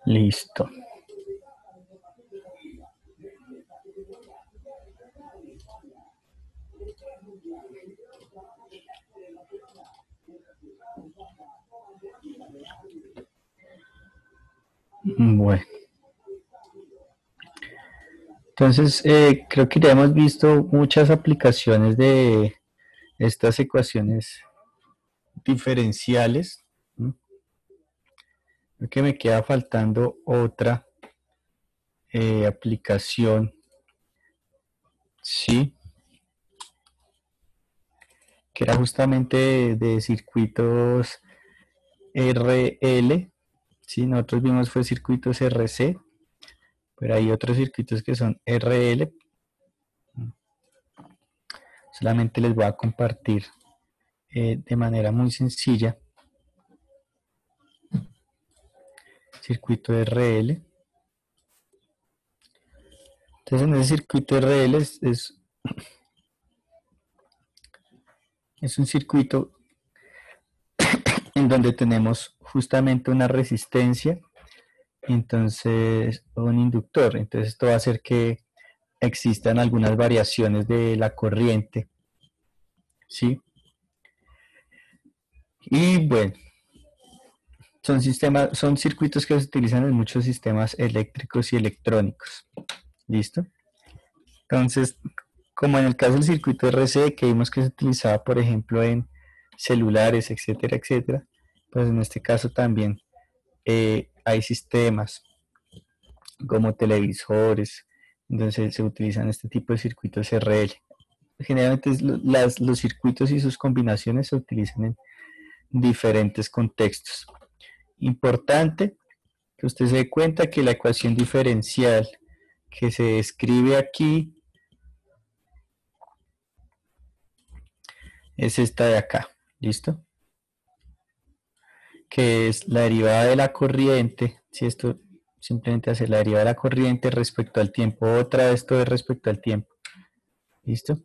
Listo. Bueno. Entonces, creo que ya hemos visto muchas aplicaciones de estas ecuaciones diferenciales. Creo que me queda faltando otra aplicación. Sí. Que era justamente de circuitos RL. Sí, nosotros vimos fue circuitos RC. Pero hay otros circuitos que son RL. Solamente les voy a compartir de manera muy sencilla. Circuito RL. Entonces en ese circuito RL es un circuito en donde tenemos justamente una resistencia, entonces un inductor. Entonces esto va a hacer que existan algunas variaciones de la corriente, ¿sí? Y bueno, son circuitos que se utilizan en muchos sistemas eléctricos y electrónicos. ¿Listo? Entonces, como en el caso del circuito RC, que vimos que se utilizaba, por ejemplo, en celulares, etcétera, etcétera, pues en este caso también hay sistemas como televisores, entonces se utilizan este tipo de circuitos RL. Generalmente los circuitos y sus combinaciones se utilizan en diferentes contextos. Importante que usted se dé cuenta que la ecuación diferencial que se escribe aquí es esta de acá, ¿listo? Que es la derivada de la corriente, si esto simplemente hace la derivada de la corriente respecto al tiempo, otra vez todo es respecto al tiempo, ¿listo?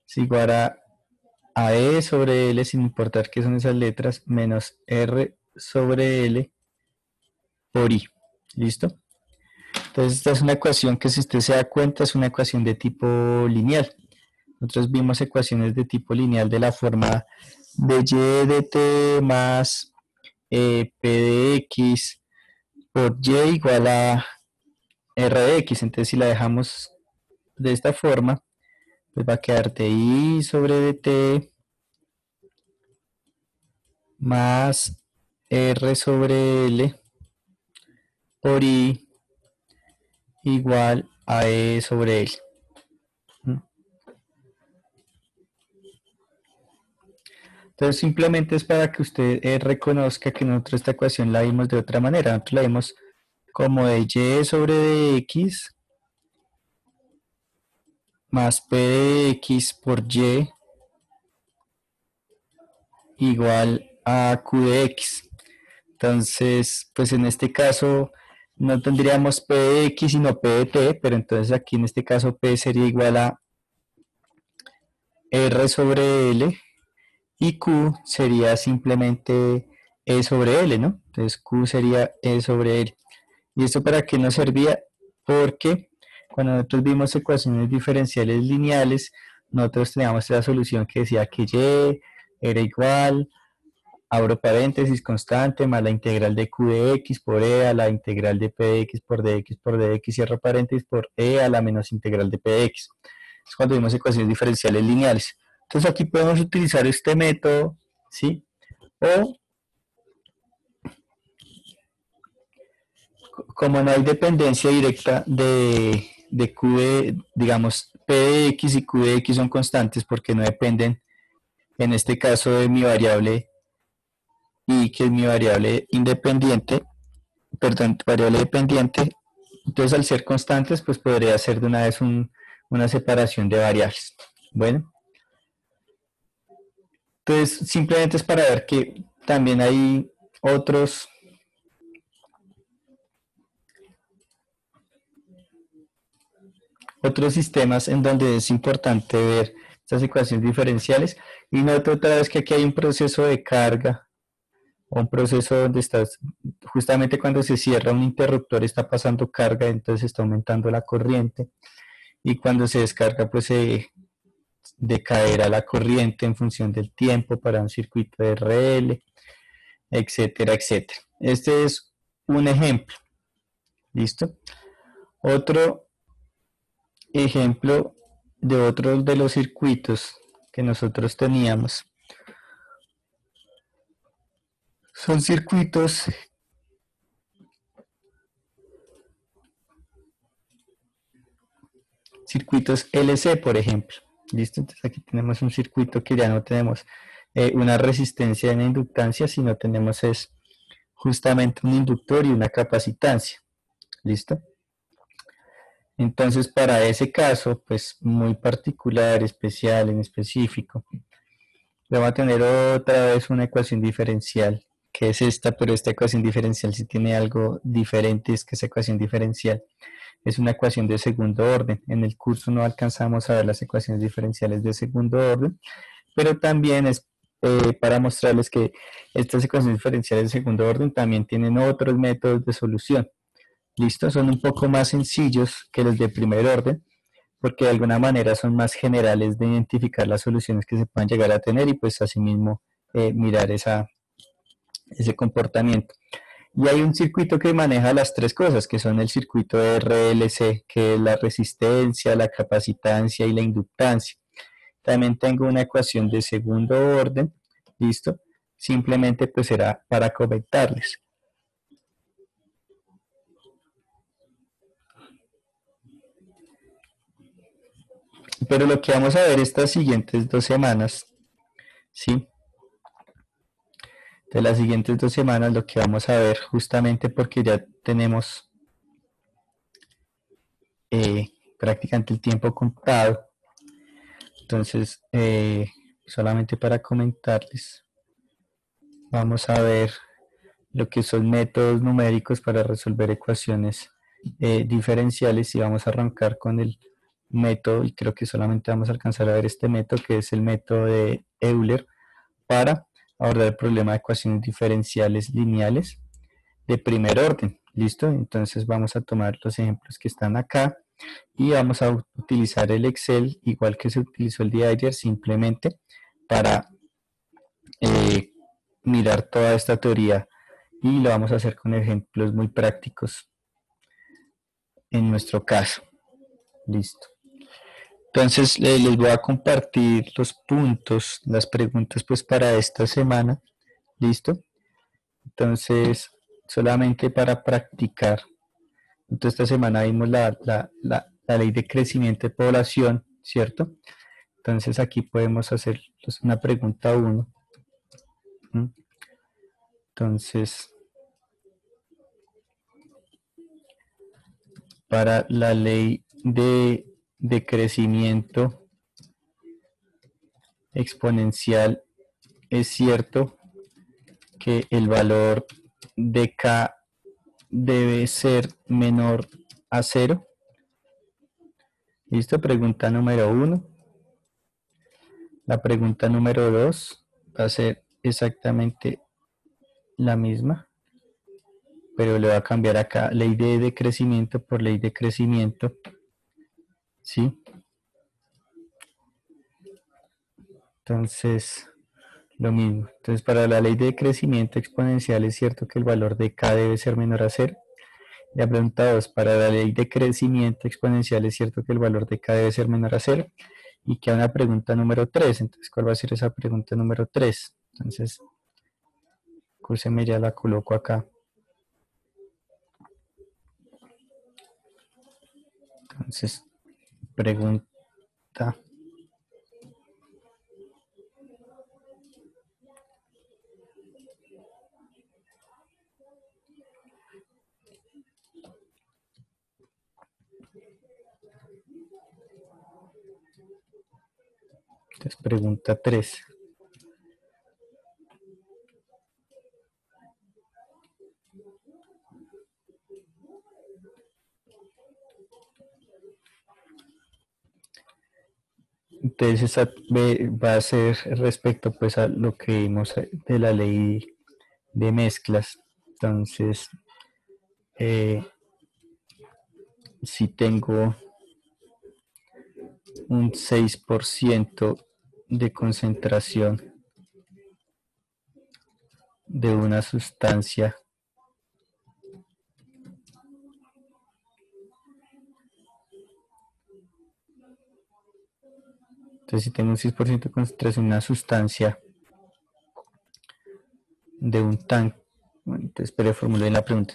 Es igual a E sobre L, sin importar qué son esas letras, menos R sobre L por I, ¿listo? Entonces esta es una ecuación que, si usted se da cuenta, es una ecuación de tipo lineal. Nosotros vimos ecuaciones de tipo lineal de la forma de y de t más p de x por y igual a r de x. Entonces si la dejamos de esta forma, pues va a quedar di sobre dt más r sobre l por i igual a e sobre l. Entonces simplemente es para que usted reconozca que nosotros esta ecuación la vimos de otra manera. Nosotros la vimos como de y sobre dx más p de x por y igual a q de x. Entonces, pues en este caso no tendríamos p de x sino p de t, pero entonces aquí en este caso p sería igual a r sobre l y q sería simplemente e sobre l, ¿no? Entonces q sería e sobre l. ¿Y esto para qué nos servía? Porque cuando nosotros vimos ecuaciones diferenciales lineales, nosotros teníamos la solución que decía que y era igual, abro paréntesis, constante, más la integral de q de x por e a la integral de p de x por dx, cierro paréntesis, por e a la menos integral de p de x. Es cuando vimos ecuaciones diferenciales lineales. Entonces aquí podemos utilizar este método, ¿sí? O como no hay dependencia directa de q de, digamos, p de x y q de x son constantes porque no dependen, en este caso, de mi variable y que es mi variable independiente, perdón, variable dependiente. Entonces, al ser constantes, pues podría hacer de una vez una separación de variables. Bueno, entonces simplemente es para ver que también hay otros otros sistemas en donde es importante ver estas ecuaciones diferenciales. Y noto otra vez que aquí hay un proceso de carga, o un proceso donde estás, justamente cuando se cierra un interruptor está pasando carga, entonces está aumentando la corriente. Y cuando se descarga, pues se decaerá la corriente en función del tiempo para un circuito de RL, etcétera, etcétera. Este es un ejemplo. ¿Listo? Otro ejemplo de otro de los circuitos que nosotros teníamos son circuitos LC, por ejemplo. ¿Listo? Entonces aquí tenemos un circuito que ya no tenemos una resistencia en la inductancia, sino tenemos es justamente un inductor y una capacitancia. ¿Listo? Entonces, para ese caso, pues muy particular, especial, en específico, vamos a tener otra vez una ecuación diferencial, que es esta, pero esta ecuación diferencial sí tiene algo diferente, es que esa ecuación diferencial es una ecuación de segundo orden. En el curso no alcanzamos a ver las ecuaciones diferenciales de segundo orden, pero también es para mostrarles que estas ecuaciones diferenciales de segundo orden también tienen otros métodos de solución. ¿Listo? Son un poco más sencillos que los de primer orden, porque de alguna manera son más generales de identificar las soluciones que se puedan llegar a tener y pues asimismo mirar ese comportamiento. Y hay un circuito que maneja las tres cosas, que son el circuito de RLC, que es la resistencia, la capacitancia y la inductancia. También tengo una ecuación de segundo orden, ¿listo? Simplemente pues será para comentarles. Pero lo que vamos a ver estas siguientes 2 semanas, ¿sí? De las siguientes 2 semanas lo que vamos a ver, justamente porque ya tenemos prácticamente el tiempo contado, entonces solamente para comentarles, vamos a ver lo que son métodos numéricos para resolver ecuaciones diferenciales y vamos a arrancar con el método, y creo que solamente vamos a alcanzar a ver este método, que es el método de Euler, para abordar el problema de ecuaciones diferenciales lineales de primer orden. ¿Listo? Entonces vamos a tomar los ejemplos que están acá y vamos a utilizar el Excel igual que se utilizó el día de ayer, simplemente para eh, mirar toda esta teoría, y lo vamos a hacer con ejemplos muy prácticos en nuestro caso. Listo. Entonces les voy a compartir los puntos, las preguntas pues para esta semana. Listo. Entonces, solamente para practicar. Entonces, esta semana vimos la ley de crecimiento de población, ¿cierto? Entonces, aquí podemos hacer una pregunta 1. Entonces, para la ley de crecimiento exponencial, ¿es cierto que el valor de K debe ser menor a 0? Listo, pregunta número 1. La pregunta número 2 va a ser exactamente la misma, pero le va a cambiar acá ley de decrecimiento por ley de crecimiento, ¿sí? Entonces, lo mismo. Entonces, para la ley de crecimiento exponencial es cierto que el valor de K debe ser menor a 0. La pregunta 2, para la ley de crecimiento exponencial es cierto que el valor de K debe ser menor a 0. Y queda una pregunta número 3. Entonces, ¿cuál va a ser esa pregunta número 3? Entonces, me ya la coloco acá. Entonces, pregunta. Entonces, pregunta 3. Entonces va a ser respecto pues a lo que vimos de la ley de mezclas. Entonces, si tengo un 6% de concentración de una sustancia entonces si tengo un 6% de concentración de una sustancia de un tanque, bueno, entonces espere formular la pregunta.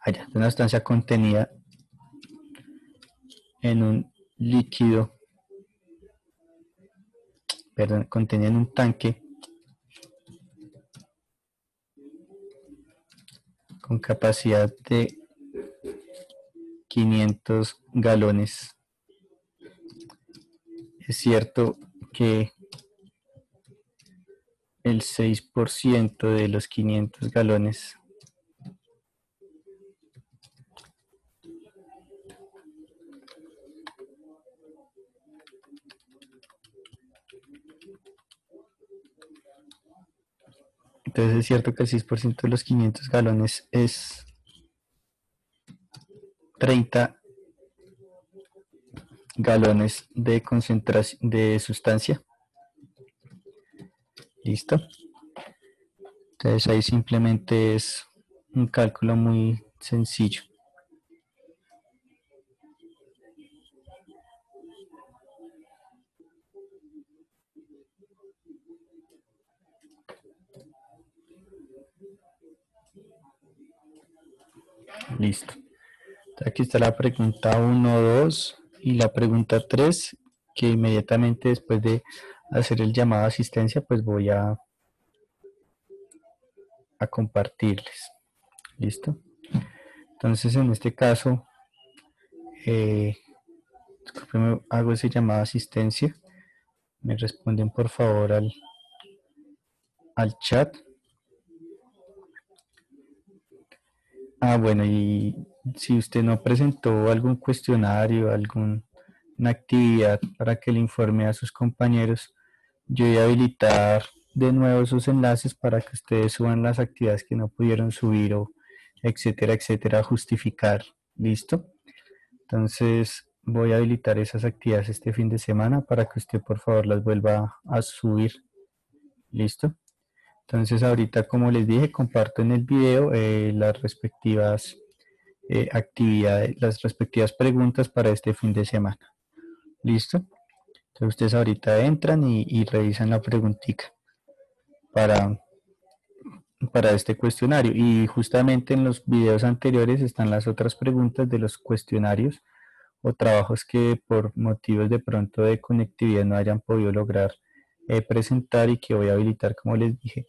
Allá, de una sustancia contenida en un líquido, perdón, contenida en un tanque con capacidad de 500 galones. Es cierto que el 6% de los 500 galones entonces es cierto que el 6% de los 500 galones es 30 galones de concentración de sustancia. Listo. Entonces ahí simplemente es un cálculo muy sencillo. Listo. Aquí está la pregunta 1, 2 y la pregunta 3, que inmediatamente después de hacer el llamado a asistencia, pues voy a compartirles. Listo. Entonces en este caso, hago ese llamado a asistencia. Me responden por favor al chat. Bueno, y si usted no presentó algún cuestionario, alguna actividad para que le informe a sus compañeros, yo voy a habilitar de nuevo esos enlaces para que ustedes suban las actividades que no pudieron subir o etcétera, etcétera, justificar. ¿Listo? Entonces voy a habilitar esas actividades este fin de semana para que usted por favor las vuelva a subir. ¿Listo? Entonces ahorita como les dije comparto en el video las respectivas actividades, las respectivas preguntas para este fin de semana. ¿Listo? Entonces ustedes ahorita entran y revisan la preguntita para, para este cuestionario. Y justamente en los videos anteriores están las otras preguntas de los cuestionarios o trabajos que por motivos de pronto de conectividad no hayan podido lograr presentar y que voy a habilitar, como les dije,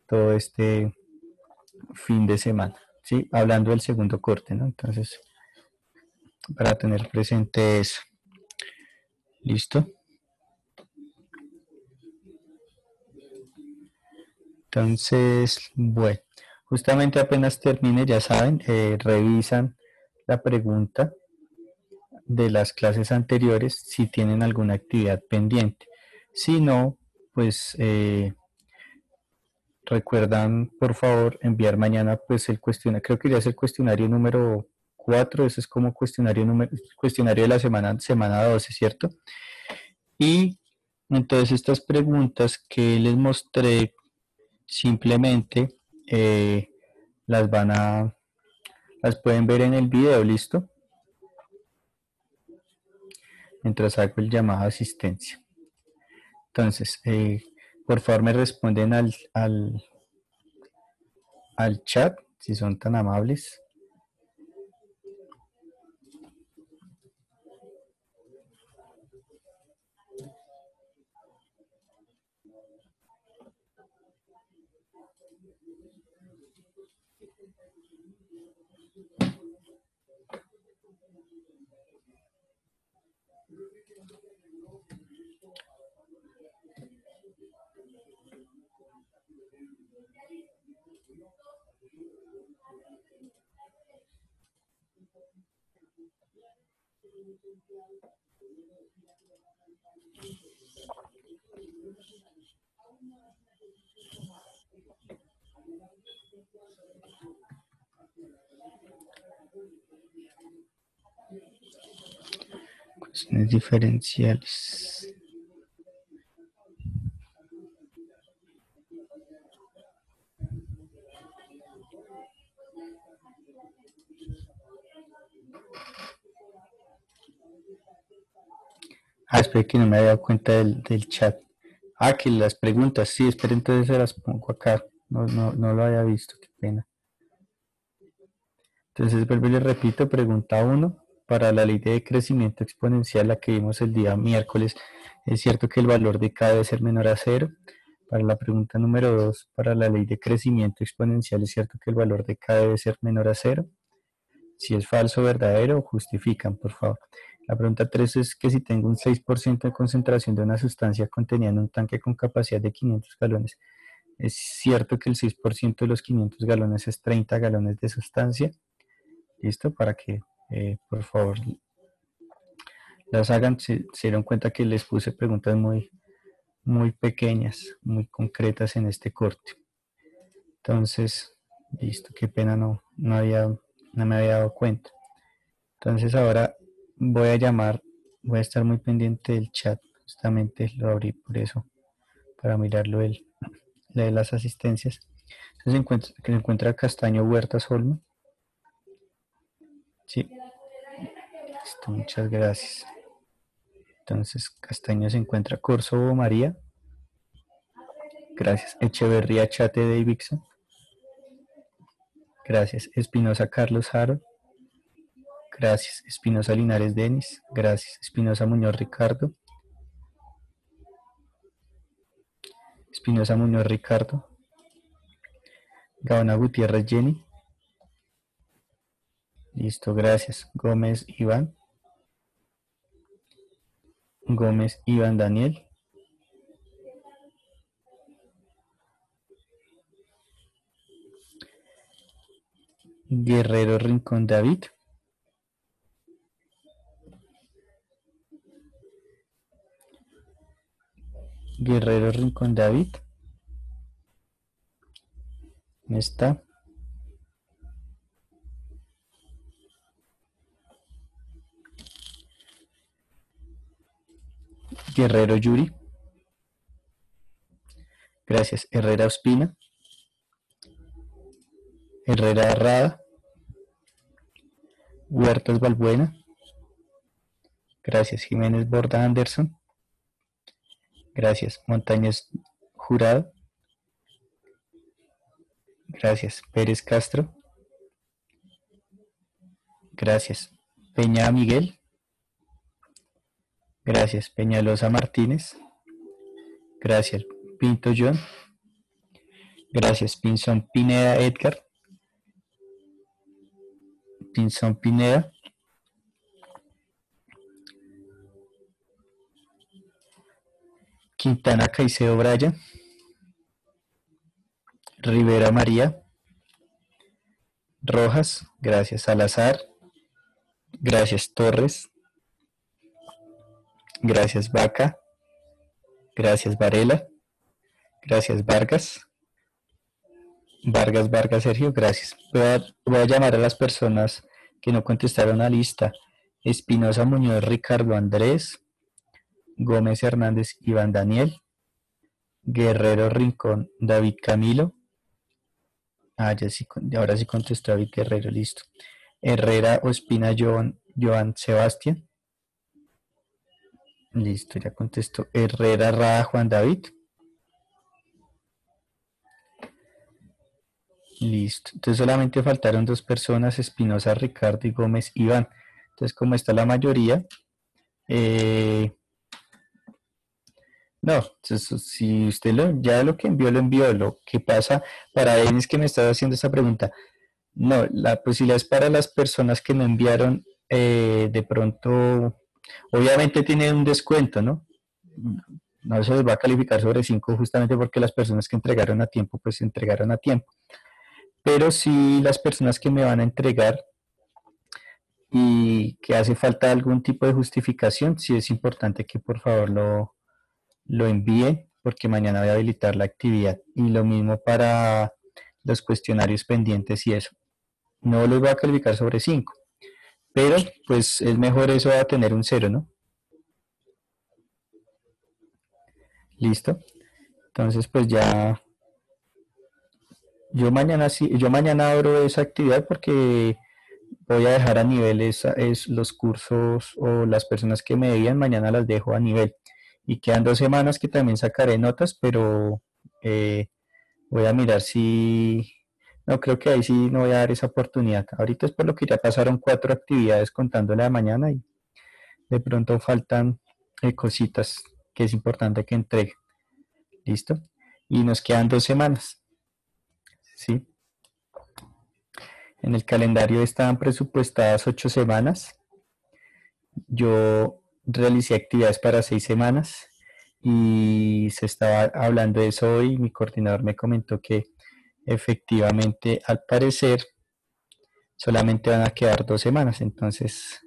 todo este fin de semana. ¿Sí? Hablando del segundo corte, ¿no? Entonces, para tener presente eso. ¿Listo? Entonces, bueno, justamente apenas termine, ya saben, revisan la pregunta de las clases anteriores si tienen alguna actividad pendiente. Si no, pues recuerdan por favor enviar mañana pues el cuestionario, creo que ya es el cuestionario número 4, ese es como cuestionario de la semana 12, ¿cierto? Y entonces estas preguntas que les mostré simplemente eh, las las pueden ver en el video, ¿listo? Mientras hago el llamado a asistencia. Entonces, por favor me responden al chat, si son tan amables. Ecuaciones diferenciales. Espera que no me había dado cuenta del chat. Que las preguntas, sí, espera, entonces se las pongo acá. No lo había visto, qué pena. Entonces vuelvo y le repito, pregunta 1, para la ley de crecimiento exponencial, la que vimos el día miércoles, ¿es cierto que el valor de K debe ser menor a 0? Para la pregunta número 2, para la ley de crecimiento exponencial, ¿es cierto que el valor de K debe ser menor a 0? Si es falso o verdadero, justifican, por favor. La pregunta 3 es que si tengo un 6% de concentración de una sustancia contenida en un tanque con capacidad de 500 galones, ¿es cierto que el 6% de los 500 galones es 30 galones de sustancia? ¿Listo? Para que, por favor, las hagan. Se dieron cuenta que les puse preguntas muy pequeñas, muy concretas en este corte. Entonces, listo, qué pena, no me había dado cuenta. Entonces ahora voy a estar muy pendiente del chat, justamente lo abrí por eso, para mirarlo de las asistencias. Entonces se encuentra Castaño Huertas Olmo. Sí, listo, muchas gracias. Entonces Castaño se encuentra Corso María. Gracias. Echeverría Chate Davidson. Gracias. Espinosa Carlos Jaro. Gracias. Espinosa Linares Denis. Gracias. Espinosa Muñoz Ricardo. Espinosa Muñoz Ricardo. Gaona Gutiérrez Jenny. Listo, gracias. Gómez Iván. Gómez Iván Daniel. Guerrero Rincón David. Guerrero Rincón David. Está. Guerrero Yuri. Gracias. Herrera Ospina. Herrera Rada. Huertas Balbuena. Gracias. Jiménez Borda Anderson. Gracias. Montañez Jurado. Gracias. Pérez Castro. Gracias. Peña Miguel. Gracias. Peñalosa Martínez. Gracias. Pinto John. Gracias. Pinzón Pineda Edgar. Pinzón Pineda. Quintana Caicedo Bryan. Rivera María. Rojas. Gracias. Salazar. Gracias. Torres. Gracias. Vaca. Gracias. Varela. Gracias. Vargas. Vargas Sergio. Gracias. Voy a llamar a las personas que no contestaron a la lista. Espinosa Muñoz Ricardo Andrés. Gómez Hernández Iván Daniel. Guerrero Rincón David Camilo. Ahora sí contestó David Guerrero, listo. Herrera Ospina Joan Sebastián. Listo, ya contestó. Herrera Rada Juan David. Listo. Entonces solamente faltaron 2 personas, Espinosa Ricardo y Gómez Iván. Entonces, como está la mayoría, no, entonces, si usted ya lo que envió, lo envió. Lo que pasa para Denis, que me estaba haciendo esa pregunta, no, la posibilidad es para las personas que no enviaron, de pronto, obviamente tienen un descuento, ¿no? No se les va a calificar sobre 5 justamente porque las personas que entregaron a tiempo, pues entregaron a tiempo. Pero sí las personas que me van a entregar y que hace falta algún tipo de justificación, sí es importante que por favor lo envíen, porque mañana voy a habilitar la actividad. Y lo mismo para los cuestionarios pendientes y eso. No los voy a calificar sobre 5, pero pues es mejor eso a tener un 0, ¿no? Listo. Entonces pues ya yo mañana abro esa actividad porque voy a dejar a nivel los cursos o las personas que me debían, mañana las dejo a nivel. Y quedan 2 semanas que también sacaré notas, pero voy a mirar si... No, creo que ahí sí no voy a dar esa oportunidad. Ahorita es por lo que ya pasaron 4 actividades contando la de mañana y de pronto faltan cositas que es importante que entregue. ¿Listo? Y nos quedan 2 semanas. ¿Sí? En el calendario estaban presupuestadas 8 semanas. Yo realicé actividades para 6 semanas y se estaba hablando de eso hoy. Mi coordinador me comentó que efectivamente, al parecer, solamente van a quedar 2 semanas. Entonces,